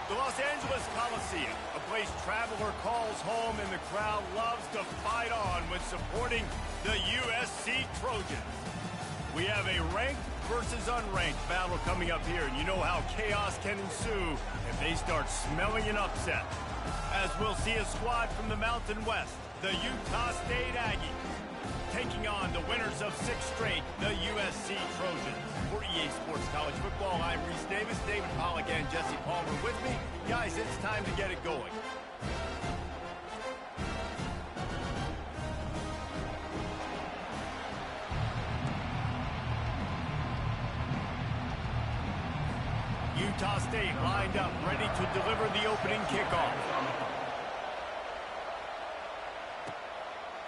The Los Angeles Coliseum, a place traveler calls home and the crowd loves to fight on when supporting the USC Trojans. We have a ranked versus unranked battle coming up here, and you know how chaos can ensue if they start smelling an upset. As we'll see a squad from the Mountain West, the Utah State Aggies, taking on the winners of 6 straight, the USC Trojans. For EA Sports College Football, I'm Reese Davis, David Pollack, and Jesse Palmer with me. Guys, it's time to get it going. Utah State lined up, ready to deliver the opening kickoff.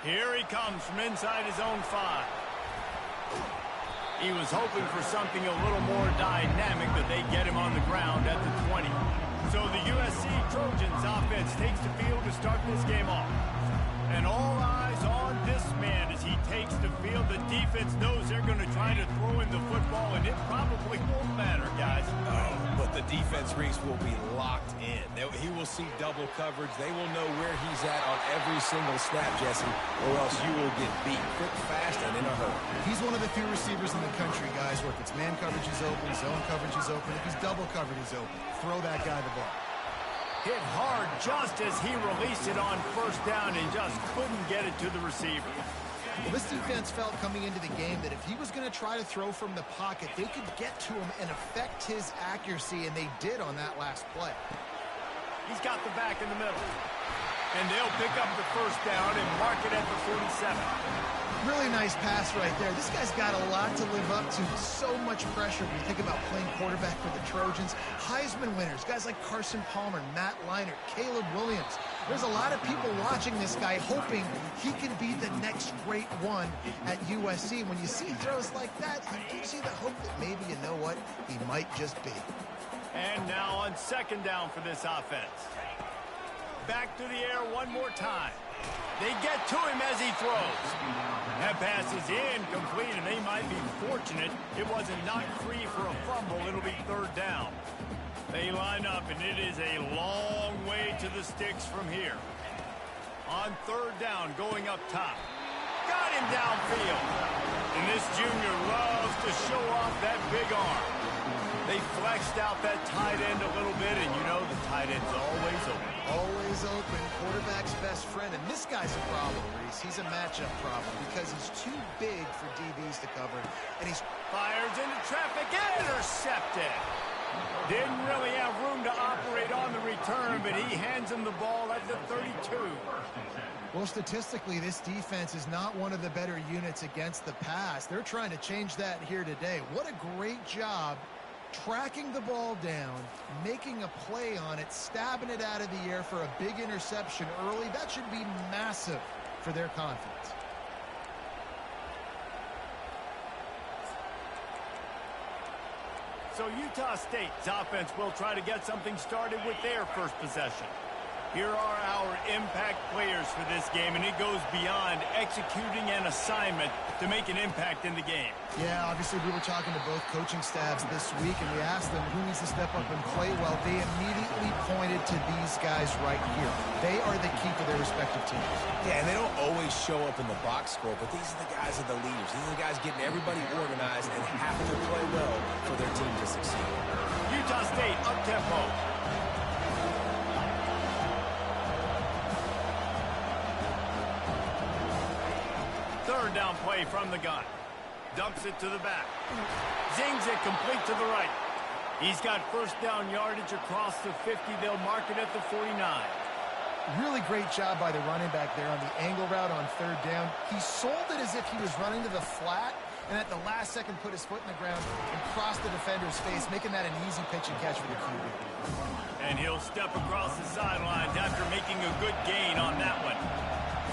Here he comes from inside his own 5. He was hoping for something a little more dynamic, but they get him on the ground at the 20. So the USC Trojans offense takes the field to start this game off. And all eyes on this man as he takes the field. The defense knows they're going to try to throw in the football, and it probably won't matter, guys. Oh, but the defense, Reese, will be locked in. He will see double coverage. They will know where he's at on every single snap, Jesse, or else you will get beat quick, fast, and in a hurry. He's one of the few receivers in the country, guys, where if it's man coverage, he's open, zone coverage, he's open. If he's double covered, he's open. Throw that guy the ball. Hit hard just as he released it on first down and just couldn't get it to the receiver. Well, this defense felt coming into the game that if he was going to try to throw from the pocket, they could get to him and affect his accuracy, and they did on that last play. He's got the back in the middle. And they'll pick up the first down and mark it at the 47. Really nice pass right there. This guy's got a lot to live up to. So much pressure when you think about playing quarterback for the Trojans. Heisman winners, guys like Carson Palmer, Matt Leinart, Caleb Williams. There's a lot of people watching this guy hoping he can be the next great one at USC. When you see throws like that, it gives you the hope that maybe, you know what, he might just be. And now on second down for this offense. Back to the air one more time. They get to him as he throws. That pass is incomplete, and they might be fortunate it wasn't knocked free for a fumble. It'll be third down. They line up, and it is a long way to the sticks from here. On third down, going up top. Got him downfield. And this junior loves to show off that big arm. They flexed out that tight end a little bit, and you know the tight end's always open. Always open, quarterback's best friend. And this guy's a problem, Reese. He's a matchup problem because he's too big for DBs to cover. And he's fires into traffic, intercepted. Didn't really have room to operate on the return, but he hands him the ball at the 32. Well, statistically, this defense is not one of the better units against the pass. They're trying to change that here today. What a great job tracking the ball down, making a play on it, stabbing it out of the air for a big interception early. That should be massive for their confidence. So Utah State's offense will try to get something started with their first possession. Here are our impact players for this game, and it goes beyond executing an assignment to make an impact in the game. Yeah, obviously we were talking to both coaching staffs this week, and we asked them who needs to step up and play well. They immediately pointed to these guys right here. They are the key to their respective teams. Yeah, and they don't always show up in the box score, but these are the guys that are the leaders. These are the guys getting everybody organized and have to play well for their team to succeed. Utah State up-tempo. Third down play from the gun. Dumps it to the back. Zings it complete to the right. He's got first down yardage across the 50. They'll mark it at the 49. Really great job by the running back there on the angle route on third down. He sold it as if he was running to the flat, and at the last second put his foot in the ground and crossed the defender's face, making that an easy pitch and catch for the QB. And he'll step across the sidelines after making a good gain on that one.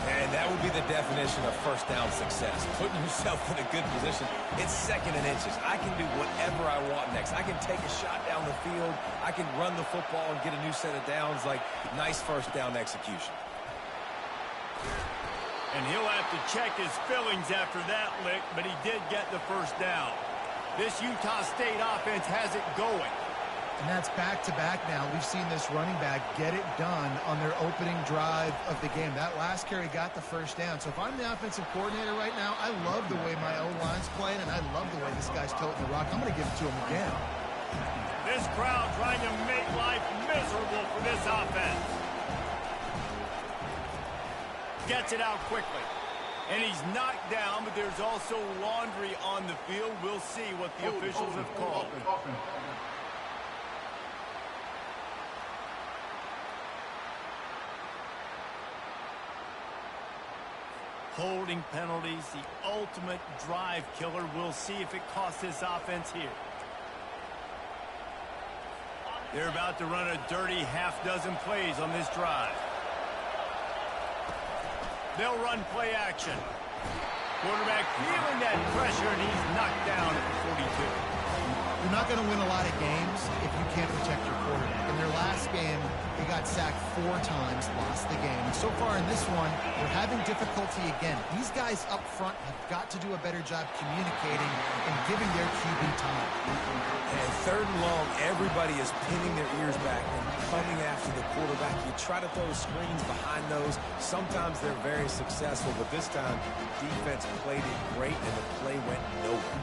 And that would be the definition of first down success. Putting yourself in a good position. It's second and inches. I can do whatever I want next. I can take a shot down the field. I can run the football and get a new set of downs. Like, nice first down execution. And he'll have to check his fillings after that lick, but he did get the first down. This Utah State offense has it going. And that's back-to-back now. We've seen this running back get it done on their opening drive of the game. That last carry got the first down. So if I'm the offensive coordinator right now, I love the way my O-line's playing, and I love the way this guy's toting the rock. I'm going to give it to him again. This crowd trying to make life miserable for this offense. Gets it out quickly. And he's knocked down, but there's also laundry on the field. We'll see what the officials have called. Holding penalties, the ultimate drive killer. We'll see if it costs this offense here. They're about to run a dirty half-dozen plays on this drive. They'll run play action. Quarterback feeling that pressure, and he's knocked down at the 42. You're not going to win a lot of games if you can't protect your quarterback. In their last game, they got sacked 4 times, lost the game. And so far in this one, they're having difficulty again. These guys up front have got to do a better job communicating and giving their QB time. And 3rd and long, everybody is pinning their ears back and coming after the quarterback. You try to throw screens behind those. Sometimes they're very successful, but this time, defense played it great, and the play went nowhere.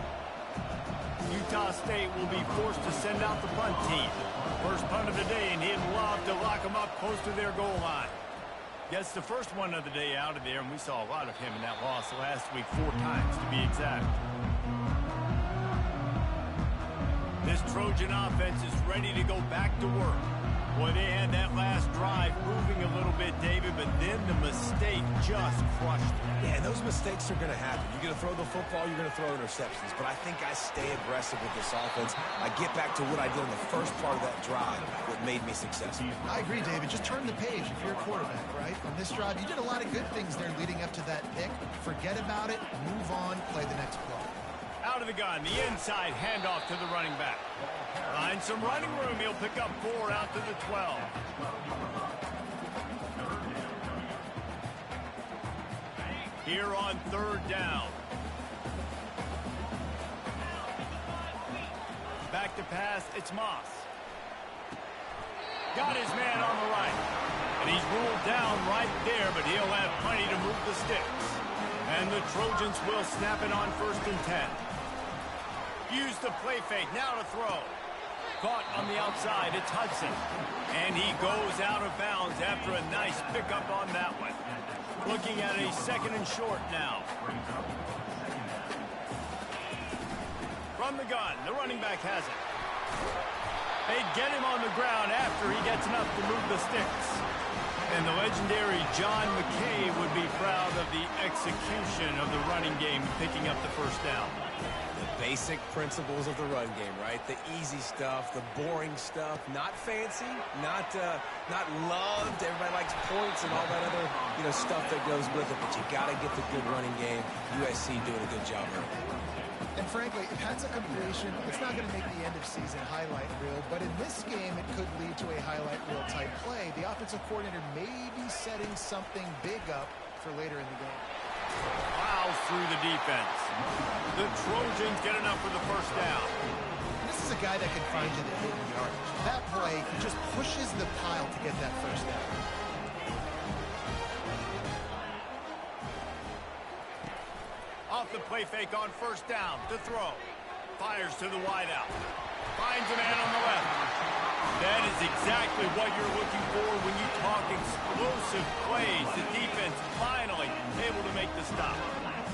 Utah State will be forced to send out the punt team. First punt of the day, and he'd love to lock them up close to their goal line. Gets the first one of the day out of there, and we saw a lot of him in that loss last week, 4 times to be exact. This Trojan offense is ready to go back to work. Boy, they had that last drive moving a little bit, David, but then the mistake just crushed it. Yeah, and those mistakes are going to happen. You're going to throw the football, you're going to throw interceptions. But I think I stay aggressive with this offense. I get back to what I did in the first part of that drive, what made me successful. I agree, David. Just turn the page if you're a quarterback, right? On this drive, you did a lot of good things there leading up to that pick. Forget about it, move on, play the next play. Out of the gun, the inside handoff to the running back. Finds some running room. He'll pick up 4 out to the 12. Here on 3rd down. Back to pass, it's Moss. Got his man on the right. And he's ruled down right there, but he'll have plenty to move the sticks. And the Trojans will snap it on 1st and 10. Use the play fake, now to throw. Caught on the outside, it's Hudson. And he goes out of bounds after a nice pickup on that one. Looking at a 2nd and short now. From the gun, the running back has it. They get him on the ground after he gets enough to move the sticks. And the legendary John McKay would be proud of the execution of the running game, picking up the 1st down. The basic principles of the run game, right? The easy stuff, the boring stuff, not fancy, not loved. Everybody likes points and all that other, stuff that goes with it. But you got to get the good running game. USC doing a good job here. And frankly, if that's a completion, it's not going to make the end-of-season highlight reel. But in this game, it could lead to a highlight reel type play. The offensive coordinator may be setting something big up for later in the game. Plows through the defense. The Trojans get enough for the 1st down. This is a guy that can find you the hidden yardage. That play, he just pushes the pile to get that 1st down. Off the play fake on 1st down. To throw. Fires to the wideout. Finds a man on the left. That is exactly what you're looking for when you talk explosive plays. The defense finally able to make the stop.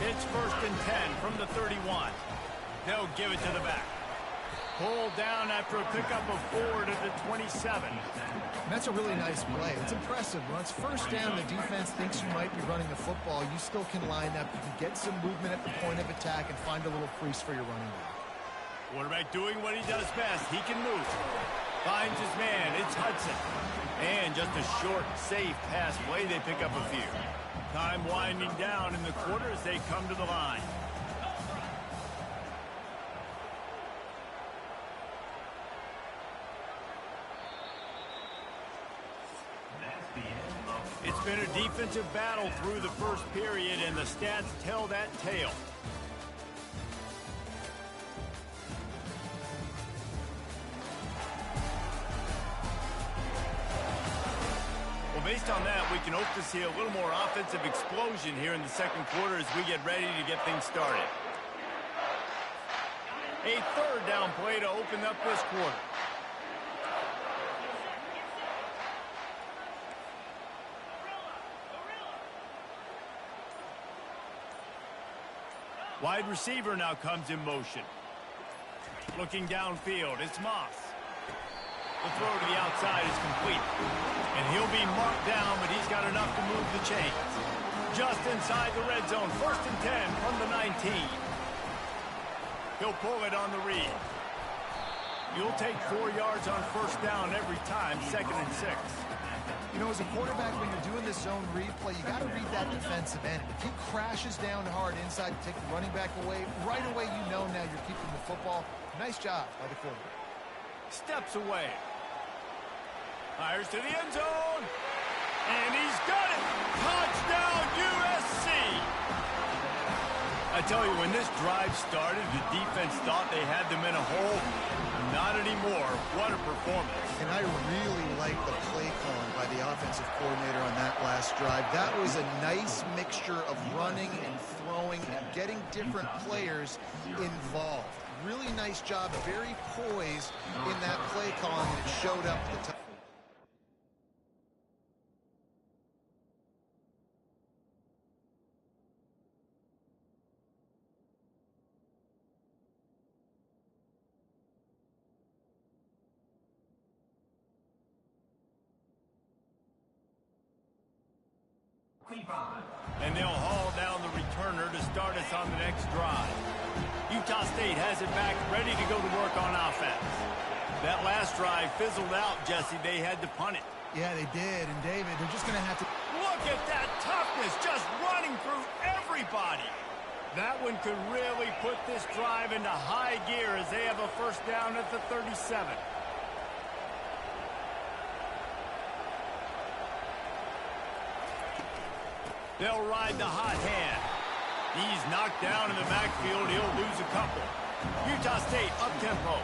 It's 1st and 10 from the 31. They'll give it to the back. Pulled down after a pickup of 4 to the 27. And that's a really nice play. It's impressive. When it's 1st down, the defense thinks you might be running the football. You still can line up. You can get some movement at the point of attack and find a little crease for your running back. Quarterback doing what he does best. He can move. Finds his man. It's Hudson. And just a short, safe pass play. They pick up a few. Time winding down in the quarter as they come to the line. It's been a defensive battle through the 1st period, and the stats tell that tale. based on that, we can hope to see a little more offensive explosion here in the second quarter as we get ready to get things started. A third down play to open up this quarter. Wide receiver now comes in motion. Looking downfield, it's Moss. The throw to the outside is complete. And he'll be marked down, but he's got enough to move the chains. Just inside the red zone, 1st and 10 from the 19. He'll pull it on the read. You'll take 4 yards on 1st down every time, 2nd and 6. You know, as a quarterback, when you're doing this zone replay, you got to read that defensive end. If he crashes down hard inside to take the running back away, right away you know now you're keeping the football. Nice job by the quarterback. Steps away. Fires to the end zone. And he's got it. Touchdown, USC. I tell you, when this drive started, the defense thought they had them in a hole. Not anymore. What a performance. And I really like the play calling by the offensive coordinator on that last drive. That was a nice mixture of running and throwing and getting different players involved. Really nice job, very poised in that play calling, and it showed up at the top. And they'll haul down the returner to start us on the next drive. Utah State has it back, ready to go to work on offense. That last drive fizzled out, Jesse. They had to punt it. Yeah, they did. And, David, they're just going to have to... Look at that toughness, just running through everybody. That one could really put this drive into high gear as they have a 1st down at the 37. They'll ride the hot hand. He's knocked down in the backfield. He'll lose a couple. Utah State up-tempo.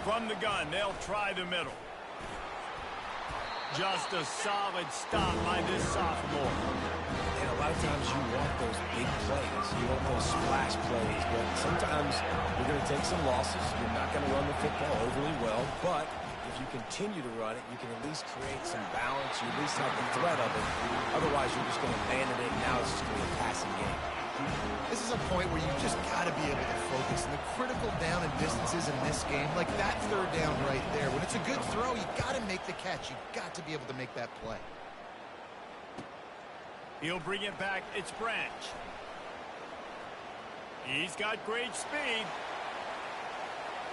From the gun, they'll try the middle. Just a solid stop by this sophomore. And a lot of times you want those big plays. You want those splash plays. But sometimes you're going to take some losses. You're not going to run the football overly well. But if you continue to run it, you can at least create some balance. You at least have the threat of it. Otherwise, you're just going to abandon it. Now it's just going to be a passing game. This is a point where you just got to be able to focus. And the critical down and distances in this game, like that 3rd down right there, when it's a good throw, you got to make the catch. You got to be able to make that play. He'll bring it back. It's Branch. He's got great speed.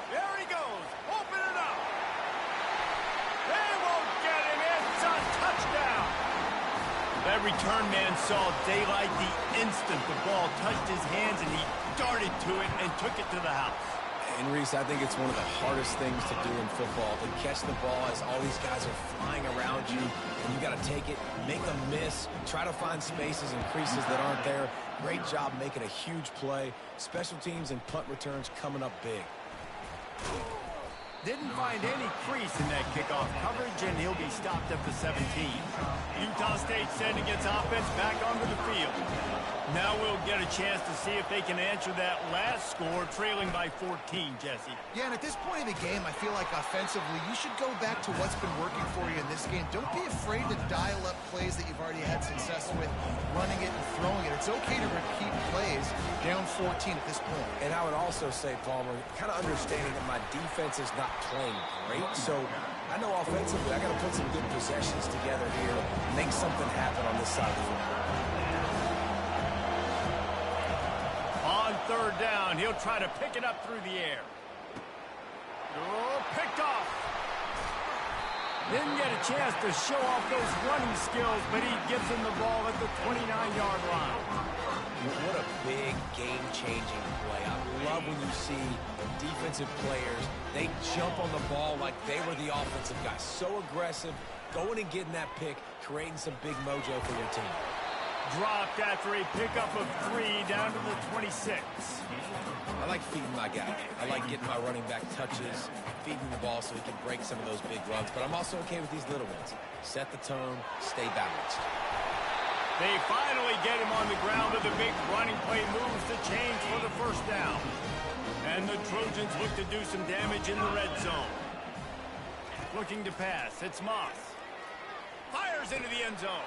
There he goes. Open it up. They won't get him. It's a touchdown. That return man saw daylight the instant the ball touched his hands, and he darted to it and took it to the house. And, Reese, I think it's one of the hardest things to do in football, to catch the ball as all these guys are flying around you, and you got to take it, make them miss, try to find spaces and creases that aren't there. Great job making a huge play. Special teams and punt returns coming up big. Didn't find any crease in that kickoff coverage, and he'll be stopped at the 17. Utah State sending its offense back onto the field. Now we'll get a chance to see if they can answer that last score, trailing by 14, Jesse. Yeah, and at this point in the game, I feel like offensively, you should go back to what's been working for you in this game. Don't be afraid to dial up plays that you've already had success with, running it and throwing it. It's okay to repeat plays down 14 at this point. And I would also say, Palmer, kind of understanding that my defense is not playing great, so I know offensively I got to put some good possessions together here, make something happen on this side of the football. On 3rd down, he'll try to pick it up through the air. Oh, picked off. Didn't get a chance to show off those running skills, but he gives him the ball at the 29-yard line. What a big game-changing play. I love when you see defensive players, they jump on the ball like they were the offensive guys. So aggressive, going and getting that pick, creating some big mojo for your team. Dropped after a pickup of 3 down to the 26. I like feeding my guy. I like getting my running back touches, feeding the ball so he can break some of those big runs. But I'm also okay with these little ones. Set the tone, stay balanced. They finally get him on the ground with a big running play moves to change for the first down. And the Trojans look to do some damage in the red zone. Looking to pass. It's Moss. Fires into the end zone.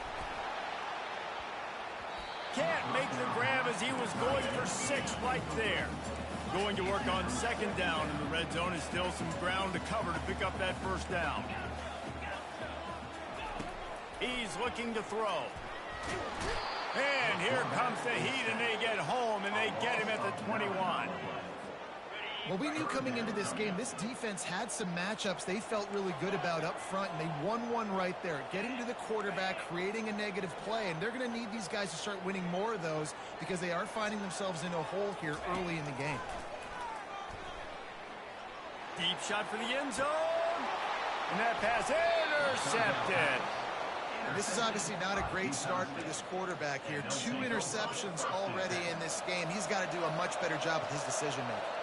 Can't make the grab as he was going for 6 right there. Going to work on second down in the red zone is still some ground to cover to pick up that first down. He's looking to throw. And here comes the heat, and they get home, and they get him at the 21. Well, we knew coming into this game, this defense had some matchups they felt really good about up front, and they won one right there. Getting to the quarterback, creating a negative play, and they're going to need these guys to start winning more of those because they are finding themselves in a hole here early in the game. Deep shot for the end zone. And that pass intercepted. And this is obviously not a great start for this quarterback here. 2 interceptions already in this game. He's got to do a much better job with his decision-making.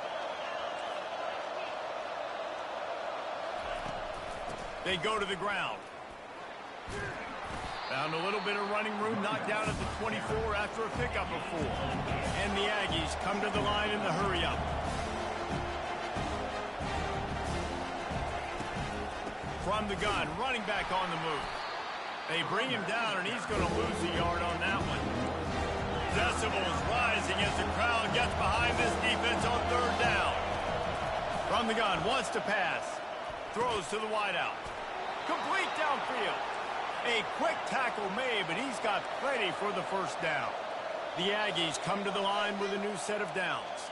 They go to the ground. Found a little bit of running room, knocked down at the 24 after a pickup of 4. And the Aggies come to the line in the hurry-up. From the gun, running back on the move. They bring him down, and he's going to lose a yard on that one. Decibels rising as the crowd gets behind this defense on third down. From the gun, wants to pass. Throws to the wideout. Complete downfield. A quick tackle made, but he's got plenty for the first down. The Aggies come to the line with a new set of downs.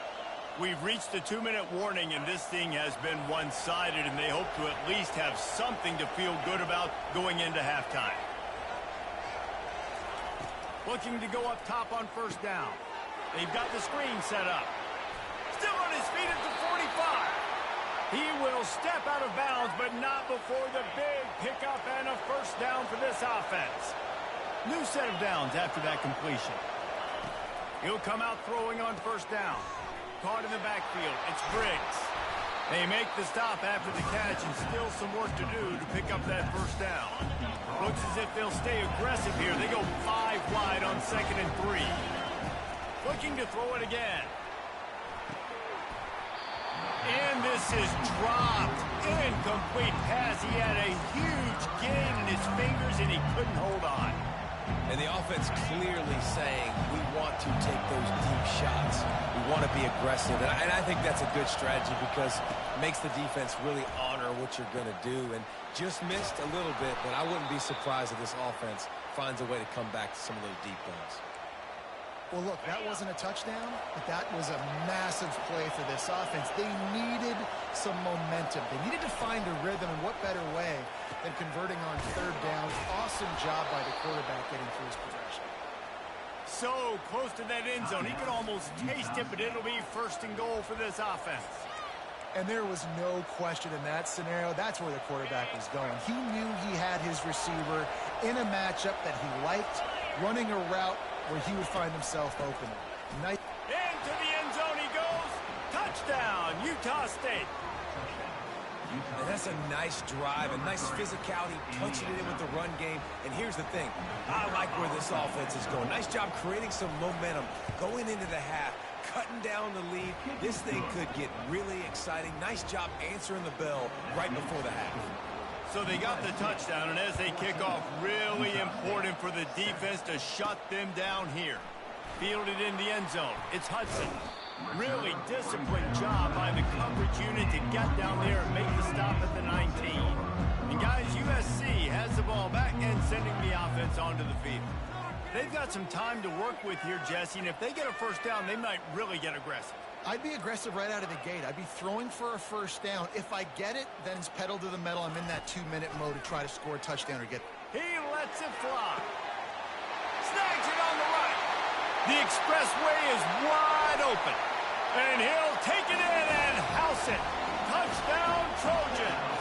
We've reached the 2-minute warning, and this thing has been one-sided, and they hope to at least have something to feel good about going into halftime. Looking to go up top on first down. They've got the screen set up. Still on his feet at the 45. He will step out of bounds, but not before the big pickup and a first down for this offense. New set of downs after that completion. He'll come out throwing on first down. Caught in the backfield. It's Briggs. They make the stop after the catch, and still some work to do to pick up that first down. Looks as if they'll stay aggressive here. They go 5 wide on 2nd and 3. Looking to throw it again. And this is dropped. Incomplete pass. He had a huge gain in his fingers, and he couldn't hold on. And the offense clearly saying, we want to take those deep shots. We want to be aggressive. And I think that's a good strategy because it makes the defense really honor what you're going to do. And just missed a little bit, but I wouldn't be surprised if this offense finds a way to come back to some of those deep ones. Well, look, that wasn't a touchdown, but that was a massive play for this offense. They needed some momentum. They needed to find a rhythm, and what better way than converting on third down. Awesome job by the quarterback getting through his progression. So close to that end zone. He could almost taste it, but it'll be 1st and goal for this offense. And there was no question in that scenario. That's where the quarterback was going. He knew he had his receiver in a matchup that he liked, running a route where he would find himself open. Nice. Into the end zone he goes. Touchdown, Utah State. And that's a nice drive, a nice physicality, punching it in with the run game. And here's the thing. I like where this offense is going. Nice job creating some momentum, going into the half, cutting down the lead. This thing could get really exciting. Nice job answering the bell right before the half. So they got the touchdown, and as they kick off, really important for the defense to shut them down here. Fielded in the end zone. It's Hudson. Really disciplined job by the coverage unit to get down there and make the stop at the 19. And guys, USC has the ball back and sending the offense onto the field. They've got some time to work with here, Jesse, and if they get a first down, they might really get aggressive. I'd be aggressive right out of the gate. I'd be throwing for a first down. If I get it, then it's pedal to the metal. I'm in that 2-minute mode to try to score a touchdown or get it. He lets it fly. Snags it on the right. The expressway is wide open. And he'll take it in and house it. Touchdown, Trojans.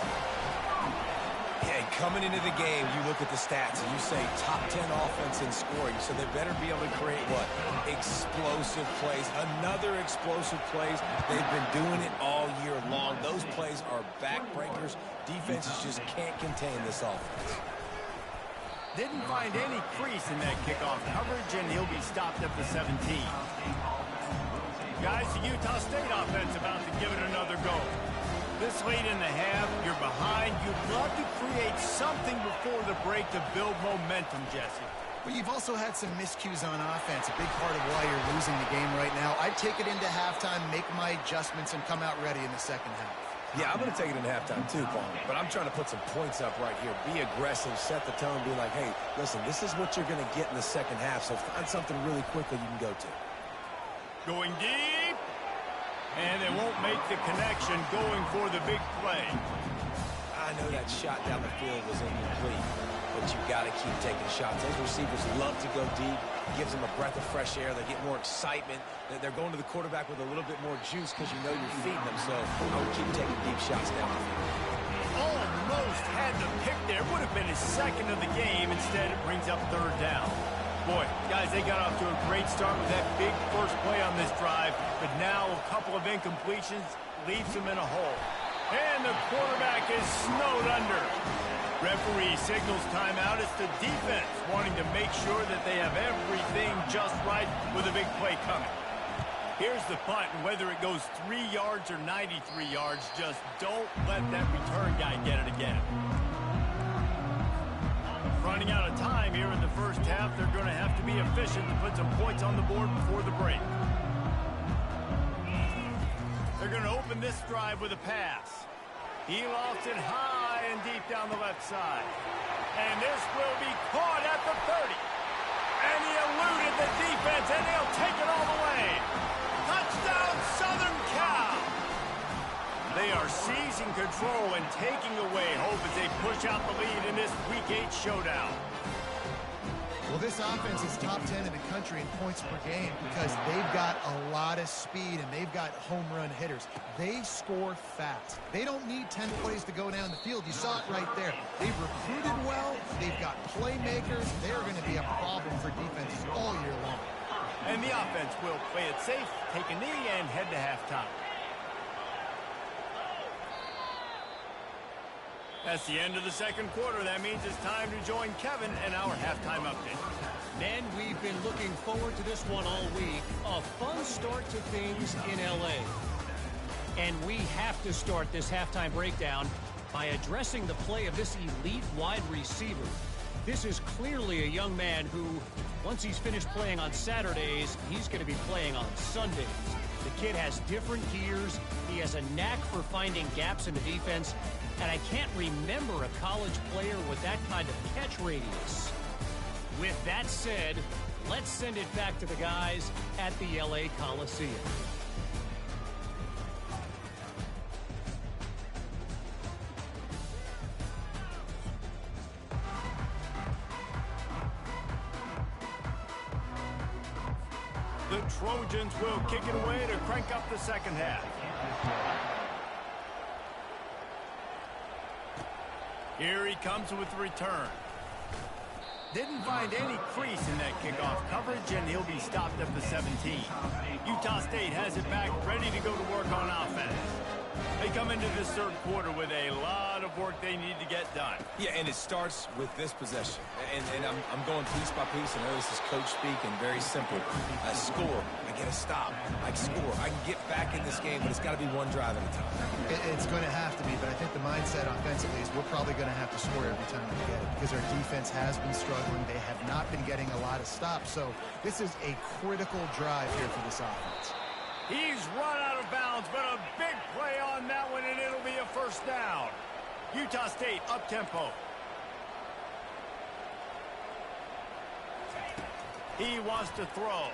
Yeah, he Coming into the game, you look at the stats and you say top 10 offense in scoring, so they better be able to create what? Explosive plays. Another explosive plays. They've been doing it all year long. Those plays are backbreakers. Defenses just can't contain this offense. Didn't find any crease in that kickoff coverage, and he'll be stopped at the 17. Guys, the Utah State offense about to give it another go. This late in the half, you're behind. You'd love to create something before the break to build momentum, Jesse. But you've also had some miscues on offense, a big part of why you're losing the game right now. I'd take it into halftime, make my adjustments, and come out ready in the second half. Yeah, I'm going to take it into halftime too, Paul. But I'm trying to put some points up right here. Be aggressive, set the tone, be like, hey, listen, this is what you're going to get in the second half, so find something really quickly you can go to. Going deep. And they won't make the connection going for the big play. I know that shot down the field was incomplete, but you got to keep taking shots. Those receivers love to go deep. It gives them a breath of fresh air. They get more excitement. They're going to the quarterback with a little bit more juice because you know you're feeding them. So I would keep taking deep shots down the field. Almost had the pick there. Would have been his second of the game. Instead, it brings up third down. Boy, guys, they got off to a great start with that big first play on this drive, but now a couple of incompletions leaves them in a hole. And the quarterback is snowed under. Referee signals timeout. It's the defense wanting to make sure that they have everything just right with a big play coming. Here's the punt, and whether it goes 3 yards or 93 yards, just don't let that return guy get it again. Running out of time here in the first half. They're going to have to be efficient to put some points on the board before the break. They're going to open this drive with a pass. He lofts it high and deep down the left side. And this will be caught at the 30. And he eluded the defense, and they'll take it all the way. Touchdown, Southern Cal! They are seizing control and taking away hope as they push out the lead in this Week 8 showdown. Well, this offense is top 10 in the country in points per game because they've got a lot of speed and they've got home run hitters. They score fast. They don't need 10 plays to go down the field. You saw it right there. They've recruited well. They've got playmakers. They're going to be a problem for defenses all year long. And the offense will play it safe, take a knee, and head to halftime. That's the end of the second quarter. That means it's time to join Kevin and our halftime update. Men, we've been looking forward to this one all week. A fun start to things in L.A. And we have to start this halftime breakdown by addressing the play of this elite wide receiver. This is clearly a young man who, once he's finished playing on Saturdays, he's going to be playing on Sundays. The kid has different gears. He has a knack for finding gaps in the defense. And I can't remember a college player with that kind of catch radius. With that said, let's send it back to the guys at the LA Coliseum. The Trojans will kick it away to crank up the second half. Here he comes with the return. Didn't find any crease in that kickoff coverage, and he'll be stopped at the 17. Utah State has it back, ready to go to work on offense. They come into this third quarter with a lot of work they need to get done. Yeah, and it starts with this possession. And I'm going piece by piece. I know this is coach speak and very simple. I score. I get a stop. I score. I can get back in this game, but it's got to be one drive at a time. It's going to have to be, but I think the mindset offensively is we're probably going to have to score every time we get it because our defense has been struggling. They have not been getting a lot of stops. So this is a critical drive here for this offense. He's run out of bounds, but a big play on that one, and it'll be a first down. Utah State up-tempo. He wants to throw.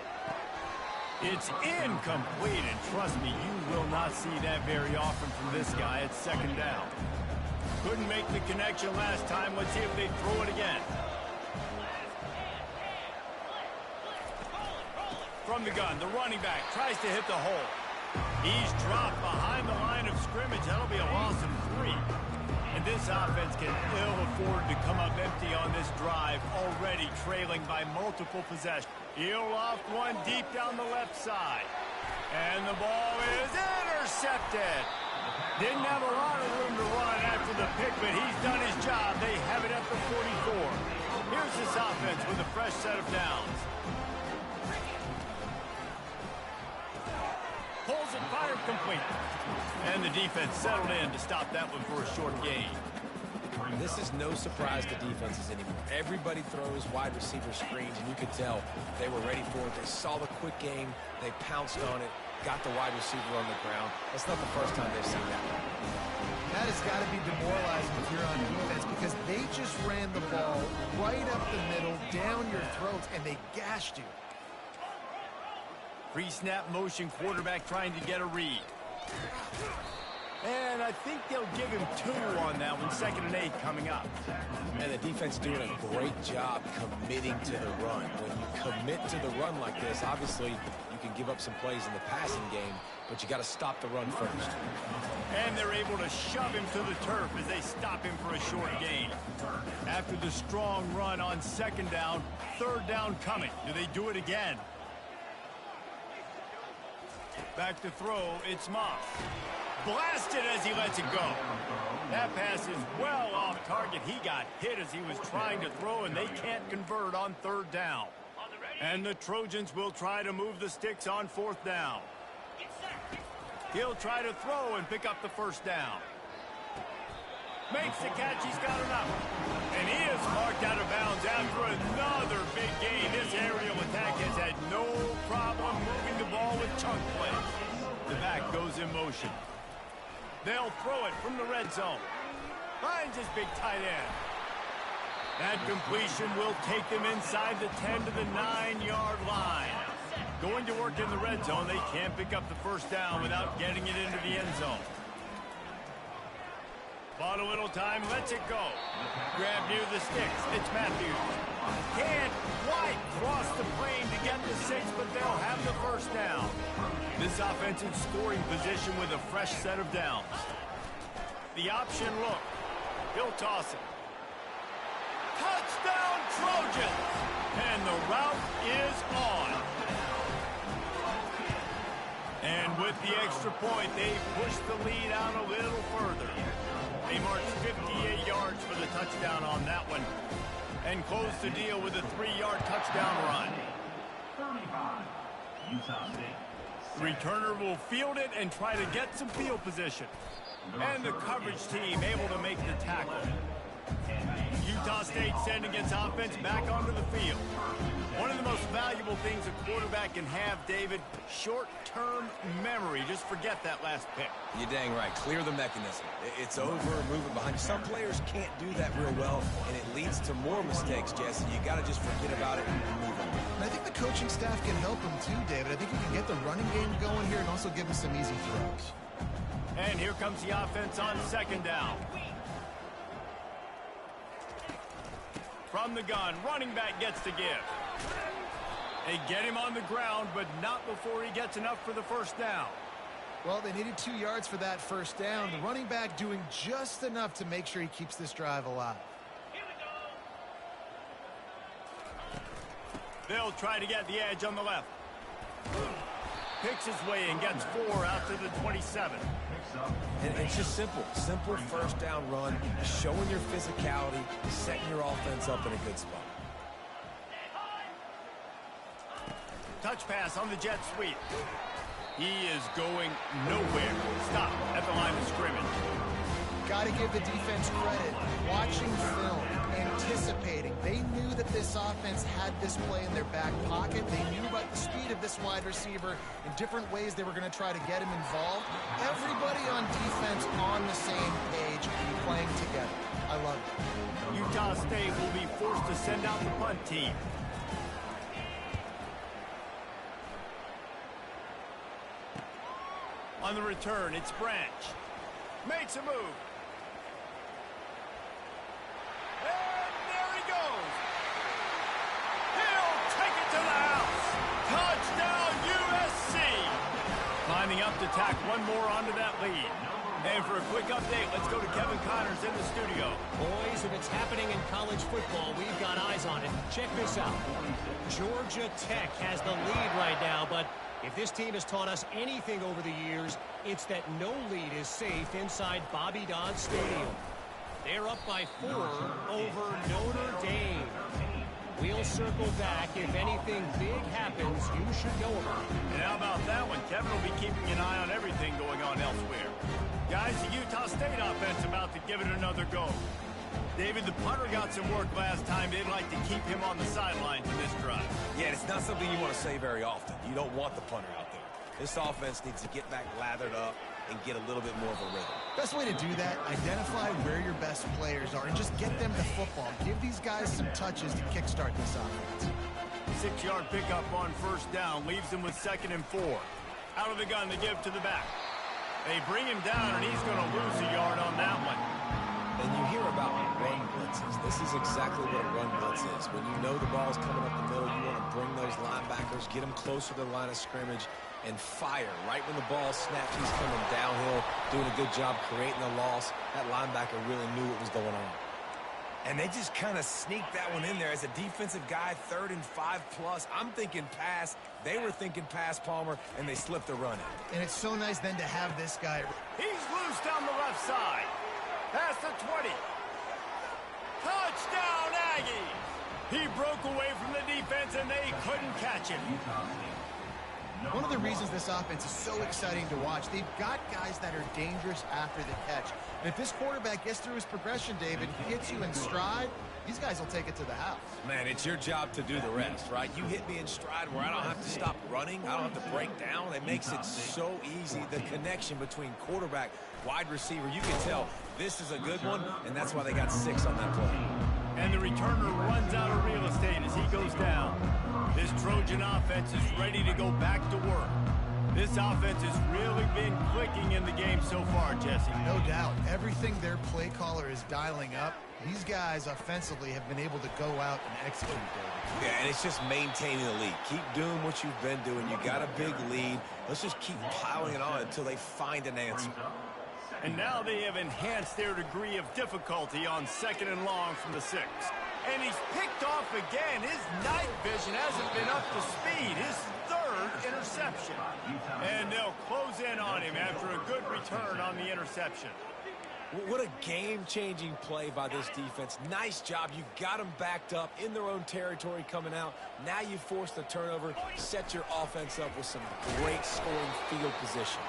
It's incomplete, and trust me, you will not see that very often from this guy. It's second down. Couldn't make the connection last time. Let's see if they throw it again. From the gun, the running back tries to hit the hole. He's dropped behind the line of scrimmage. That'll be a loss of 3. And this offense can ill afford to come up empty on this drive, already trailing by multiple possessions. He'll loft one deep down the left side. And the ball is intercepted. Didn't have a lot of room to run after the pick, but he's done his job. They have it at the 44. Here's this offense with a fresh set of downs. Pulls it, fired complete. And the defense settled in to stop that one for a short gain. This is no surprise to defenses anymore. Everybody throws wide receiver screens, and you could tell they were ready for it. They saw the quick game. They pounced on it, got the wide receiver on the ground. That's not the first time they've seen that. That has got to be demoralizing if you're on defense because they just ran the ball right up the middle, down your throats, and they gashed you. Pre-snap motion, quarterback trying to get a read. And I think they'll give him 2 on that one, 2nd and 8 coming up. And the defense doing a great job committing to the run. When you commit to the run like this, obviously you can give up some plays in the passing game, but you got to stop the run first. And they're able to shove him to the turf as they stop him for a short gain. After the strong run on 2nd down, 3rd down coming. Do they do it again? Back to throw, it's Moss. Blasted as he lets it go. That pass is well off target. He got hit as he was trying to throw, and they can't convert on 3rd down. And the Trojans will try to move the sticks on 4th down. He'll try to throw and pick up the 1st down. Makes the catch, he's got enough. And he is marked out of bounds after another big gain. This aerial attack has had no problem moving the ball with chunk plays. The back goes in motion. They'll throw it from the red zone. Finds his big tight end. That completion will take them inside the 10 to the 9-yard line. Going to work in the red zone, they can't pick up the 1st down without getting it into the end zone. Bought a little time, lets it go. Grab near the sticks, it's Matthews. Can't quite cross the plane to get the 6, but they'll have the 1st down. This offense in scoring position with a fresh set of downs. The option look. He'll toss it. Touchdown Trojans! And the route is on. And with the extra point, they push the lead out a little further. They marched 58 yards for the touchdown on that one and close the deal with a 3-yard touchdown run. The returner will field it and try to get some field position. And the coverage team able to make the tackle. Utah State sending its offense back onto the field. One of the most valuable things a quarterback can have, David, short-term memory. Just forget that last pick. You're dang right. Clear the mechanism. It's over, move it behind you. Some players can't do that real well, and it leads to more mistakes, Jesse. You got to just forget about it and move on. And I think the coaching staff can help him too, David. I think you can get the running game going here and also give him some easy throws. And here comes the offense on 2nd down. From the gun, running back gets to give. They get him on the ground, but not before he gets enough for the 1st down. Well, they needed 2 yards for that 1st down. The running back doing just enough to make sure he keeps this drive alive. They'll try to get the edge on the left. Picks his way and gets 4 out to the 27. And it's just simple 1st down run, showing your physicality, setting your offense up in a good spot. Touch pass on the jet sweep. He is going nowhere. Stop at the line of scrimmage. Got to give the defense credit. Watching film, anticipating. They knew that this offense had this play in their back pocket. They knew about the speed of this wide receiver in different ways they were going to try to get him involved. Everybody on defense on the same page, playing together. I love it. Utah State will be forced to send out the punt team. On the return, it's Branch. Makes a move. And there he goes. He'll take it to the house. Touchdown USC. Climbing up to tack one more onto that lead. And for a quick update, let's go to Kevin Connors in the studio. Boys, if it's happening in college football, we've got eyes on it. Check this out. Georgia Tech has the lead right now, but if this team has taught us anything over the years, it's that no lead is safe inside Bobby Dodd Stadium. They're up by 4 over Notre Dame. We'll circle back. If anything big happens, you should know about it. And how about that one? Kevin will be keeping an eye on everything going on elsewhere. Guys, the Utah State offense about to give it another go. David, the punter got some work last time. They'd like to keep him on the sidelines in this drive. Yeah, it's not something you want to say very often. You don't want the punter out there. This offense needs to get back lathered up and get a little bit more of a rhythm. Best way to do that, identify where your best players are and just get them the football. Give these guys some touches to kickstart this offense. 6-yard pickup on first down leaves them with 2nd and 4. Out of the gun, they give to the back. They bring him down, and he's going to lose a yard on that one. And you hear about run blitzes. This is exactly what a run blitz is. When you know the ball's coming up the middle, you want to bring those linebackers, get them closer to the line of scrimmage, and fire. Right when the ball snaps, he's coming downhill, doing a good job creating the loss. That linebacker really knew what was going on. And they just kind of sneaked that one in there as a defensive guy, 3rd and 5+. I'm thinking pass. They were thinking pass, Palmer, and they slipped the run in. And it's so nice then to have this guy. He's loose down the left side. Past the 20. Touchdown, Aggie! He broke away from the defense, and they couldn't catch him. One of the reasons this offense is so exciting to watch, they've got guys that are dangerous after the catch. And if this quarterback gets through his progression, David, gets you in stride, these guys will take it to the house. Man, it's your job to do the rest, right? You hit me in stride where I don't have to stop running. I don't have to break down. It makes it so easy. The connection between quarterback, wide receiver, you can tell this is a good one, and that's why they got 6 on that play. And the returner runs out of real estate as he goes down. This Trojan offense is ready to go back to work. This offense has really been clicking in the game so far, Jesse. No doubt. Everything their play caller is dialing up, these guys offensively have been able to go out and execute, David. Yeah, and it's just maintaining the lead. Keep doing what you've been doing. You got a big lead. Let's just keep piling it on until they find an answer. And now they have enhanced their degree of difficulty on 2nd and long from the 6. And he's picked off again. His night vision hasn't been up to speed. His 3rd interception. And they'll close in on him after a good return on the interception. What a game-changing play by this defense. Nice job. You got them backed up in their own territory coming out. Now you force the turnover, set your offense up with some great scoring field position.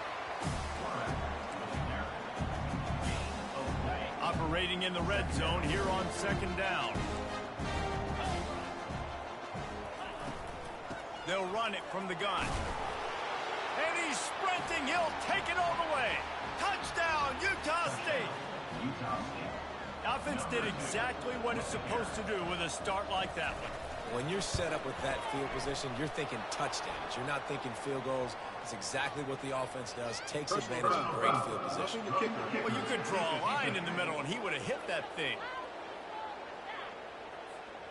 Operating in the red zone here on 2nd down. They'll run it from the gun. And he's sprinting. He'll take it all the way. Touchdown, Utah State. Offense did exactly what it's supposed to do with a start like that one. When you're set up with that field position, you're thinking touchdowns. You're not thinking field goals. It's exactly what the offense does. Takes advantage of great field position. Well, you could draw a line in the middle, and he would have hit that thing.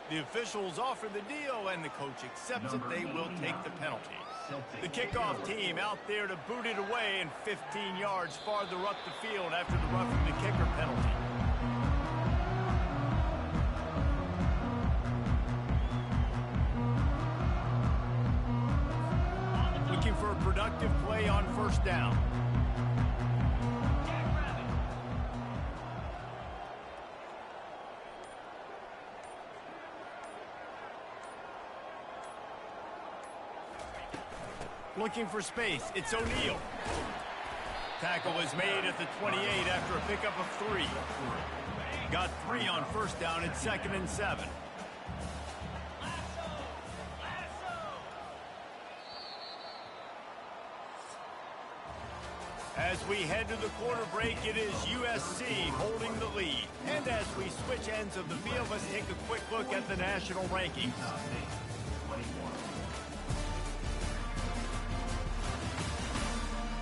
The officials offer the deal, and the coach accepts it. They will take the penalty. The kickoff team out there to boot it away and 15 yards farther up the field after the roughing the kicker penalty. Looking for a productive play on first down. Looking for space. It's O'Neal. Tackle is made at the 28 after a pickup of 3. Got 3 on first down at 2nd and 7. As we head to the quarter break, it is USC holding the lead. And as we switch ends of the field, let's take a quick look at the national rankings.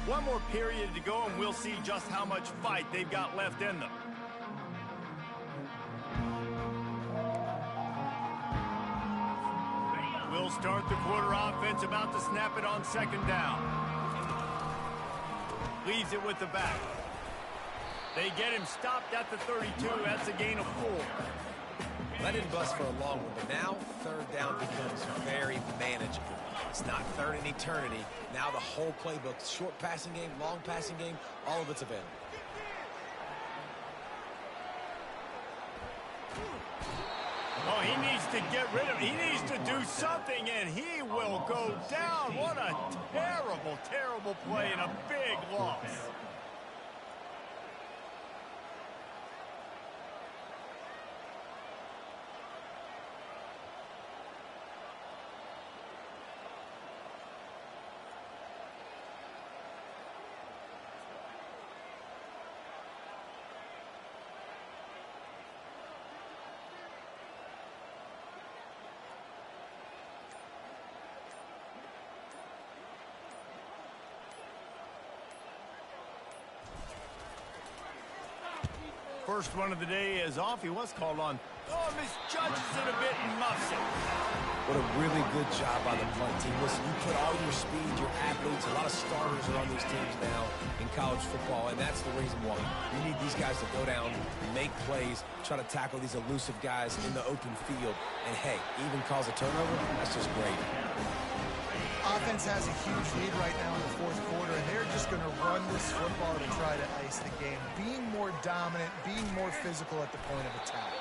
One more period to go, and we'll see just how much fight they've got left in them. We'll start the quarter offense, about to snap it on 2nd down. Leaves it with the back. They get him stopped at the 32. That's a gain of 4. That didn't bust for a long one, but now third down becomes very manageable. It's not third in eternity. Now the whole playbook, short passing game, long passing game, all of it's available. Oh, he needs to get rid of it. He needs to do something, and he will go down. What a terrible, terrible play and a big loss. First run of the day is off. He was called on. Oh, misjudges it a bit and muffs it. What a really good job by the punt team. Listen, you put all your speed, your athletes, a lot of starters are on these teams now in college football, and that's the reason why. You need these guys to go down, make plays, try to tackle these elusive guys in the open field, and hey, even cause a turnover, that's just great. Offense has a huge lead right now in the fourth quarter, and they're just going to run this football to try to ice the game. Being more dominant, being more physical at the point of attack.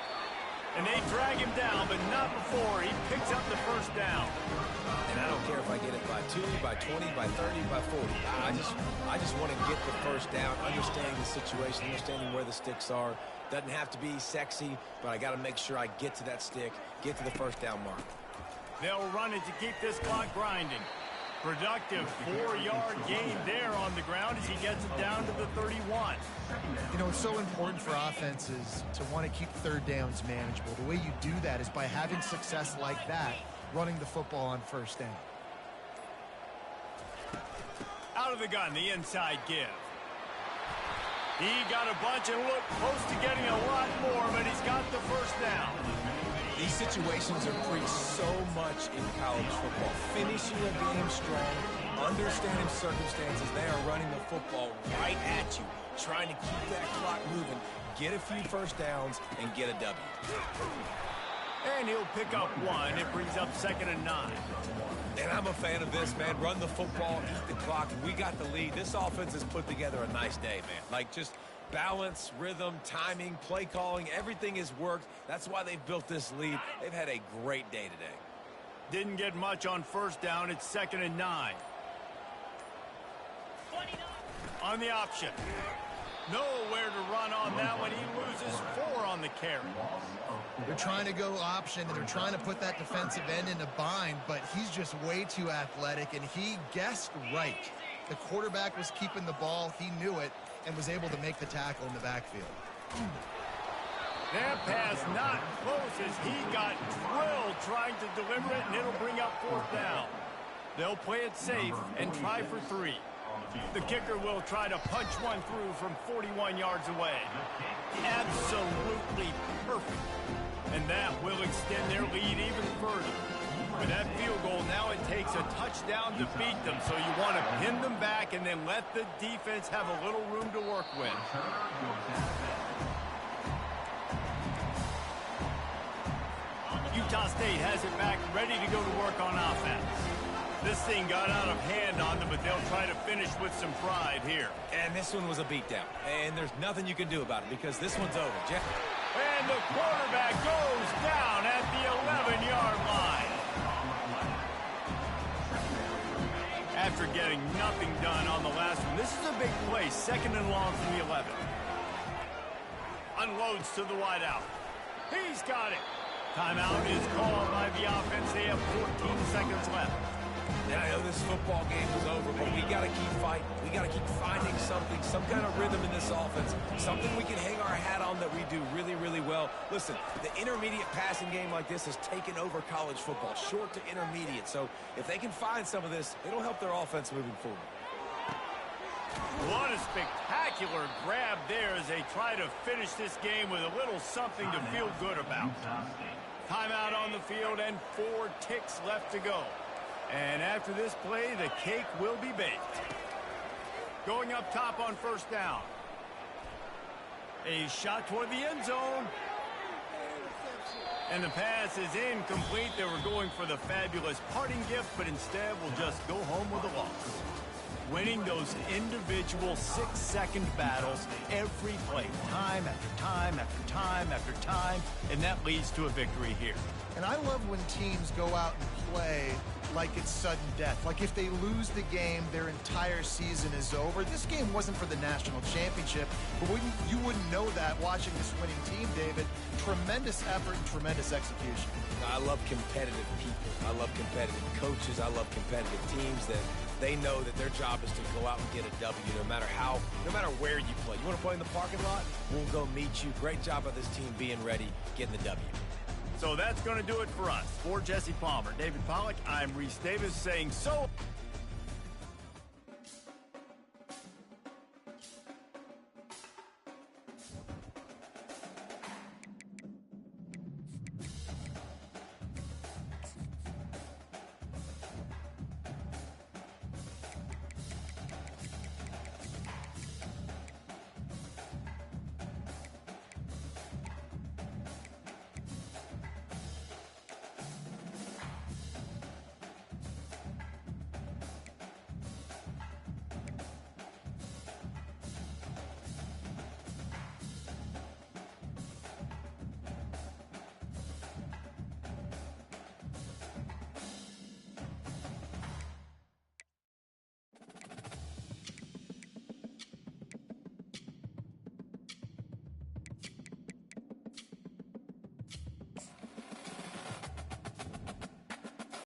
And they drag him down, but not before he picks up the first down. And I don't care if I get it by 2, by 20, by 30, by 40. I just want to get the first down, understanding the situation, understanding where the sticks are. Doesn't have to be sexy, but I got to make sure I get to that stick, get to the first down mark. They'll run it to keep this clock grinding. Productive 4-yard gain there on the ground as he gets it down to the 31. You know, it's so important for offenses to want to keep third downs manageable. The way you do that is by having success like that, running the football on first down. Out of the gun, the inside give. He got a bunch and looked close to getting a lot more, but he's got the first down. These situations are preached so much in college football. Finishing a game strong, understanding circumstances. They are running the football right at you, trying to keep that clock moving, get a few first downs, and get a W. And he'll pick up 1. It brings up 2nd and 9. And I'm a fan of this, man. Run the football, eat the clock. We got the lead. This offense has put together a nice day, man. Like, just balance, rhythm, timing, play calling, everything has worked. That's why they've built this lead. They've had a great day today. Didn't get much on first down. It's 2nd and 9. On the option. Nowhere to run on that one. He loses 4 on the carry. They're trying to go option, and they're trying to put that defensive end in a bind, but he's just way too athletic, and he guessed right. The quarterback was keeping the ball. He knew it and was able to make the tackle in the backfield. That pass not close as he got drilled trying to deliver it, and it'll bring up 4th down. They'll play it safe and try for 3. The kicker will try to punch one through from 41 yards away. Absolutely perfect. And that will extend their lead even further. With that field goal, now it takes a touchdown to beat them, so you want to pin them back and then let the defense have a little room to work with. Utah State has it back, ready to go to work on offense. This thing got out of hand on them, but they'll try to finish with some pride here. And this one was a beatdown. And there's nothing you can do about it because this one's over. And the quarterback goes down at the 11-yard line. After getting nothing done on the last one, this is a big play. 2nd and long from the 11. Unloads to the wideout. He's got it. Timeout is called by the offense. They have 14 seconds left. And I know this football game is over, but we got to keep fighting. We got to keep finding something, some kind of rhythm in this offense, something we can hang our hat on that we do really, really well. Listen, the intermediate passing game like this has taken over college football, short to intermediate. So if they can find some of this, it'll help their offense moving forward. What a spectacular grab there as they try to finish this game with a little something to feel good about. Timeout on the field and 4 ticks left to go. And after this play, the cake will be baked. Going up top on first down. A shot toward the end zone. And the pass is incomplete. They were going for the fabulous parting gift, but instead will just go home with a loss. Winning those individual 6-second battles every play, time after time after time after time, and that leads to a victory here. And I love when teams go out and play like it's sudden death. Like if they lose the game, their entire season is over. This game wasn't for the national championship, but you wouldn't know that watching this winning team, David. Tremendous effort and tremendous execution. I love competitive people. I love competitive coaches. I love competitive teams that they know that their job is to go out and get a W no matter where you play. You want to play in the parking lot? We'll go meet you. Great job of this team being ready, getting the W. So that's going to do it for us. For Jesse Palmer, David Pollack, I'm Reese Davis saying so.